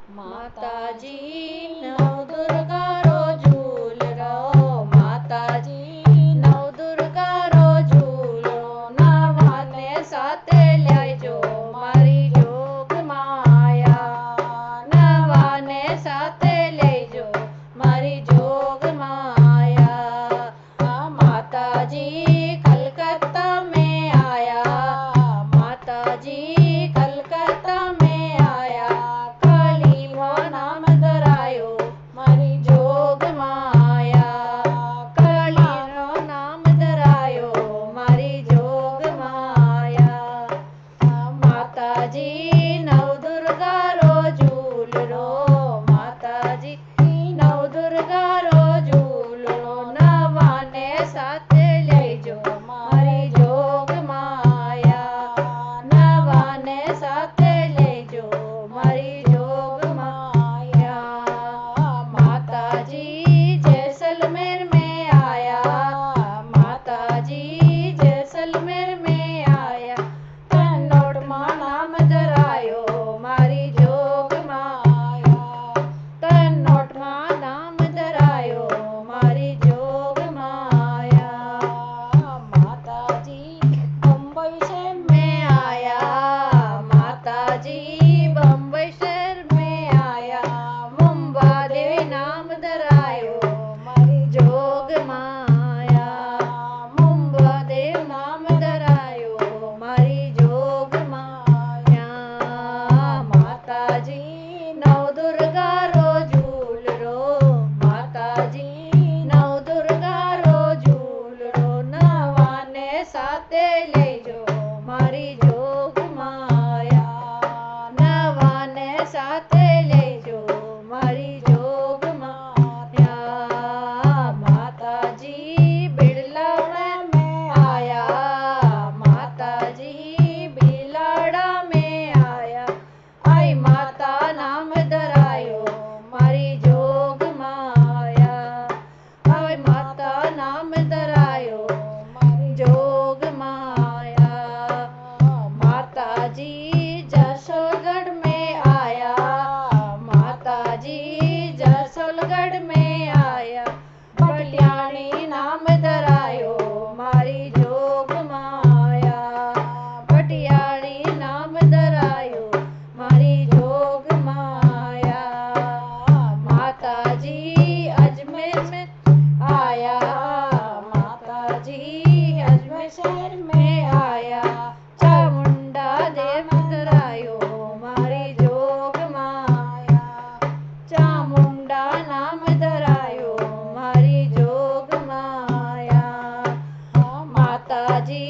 માતાજી નવદુર્ગા રો ઝૂલરો, માતાજી નવદુર્ગા રો ઝૂલો, નવાને સાથે લેજો મારી જોગ માયા, નવાને સાથે લેજો મારી જોગ માયા। માતાજી કલકત્તા में आया, माताजी कलकत्ता में आया, काली रो नाम धरायो मारी जोग माया, काली रो नाम धरायो मारी जोग माया। माताजी नवदुर्गा रो झूलरो, माताजी नवदुर्गा रो झूलरो, नवाने સાથે લેજો મારી જોગ માયા, નવાને સાથે લેજો મારી જોગ માયા। માતાજી जैसलमेर में आया, माताजी जैसलमेर में आया, तन्नोटમાં નામ ધરાયો મારી જોગ માયા, તન્નોટમાં નામ ધરાયો મારી જોગ माया। माताजी बम्बई शहर में आया, माताजी बम्बई शहर में आया, मुंबा देवी नाम धरायो मारी जोग माया, मुंबा देव नाम धरायो मारी जोग माया। माताजी नवदुर्गा रो झूलरो, माताजी नवदुर्गा रो झूलरो, नवाने સાથે લેજો મારી જોગ માયા, નવાને સાથે લેજો મારી જોગ માયા। માતાજી બિલાડા में आया, माताजी બિલાડા में आया, आई माता नाम ધરાયો મારી જોગ માયા, आई माता नाम ધરાયો મારી જોગ माया। माताजी जसोलगढ़ में आया, माताजी जसोलगढ़ में आया, भटियाणी नाम धरायो मारी जोग माया, भटियाणी नाम धरायो मारी जोग माया। माताजी अजमेर में आया, माताजी अजमेर शहर में आया, चामुंडा देव धरायो मारी जोग माया, चामुंडा नाम धरायो मारी जोग माया। माताजी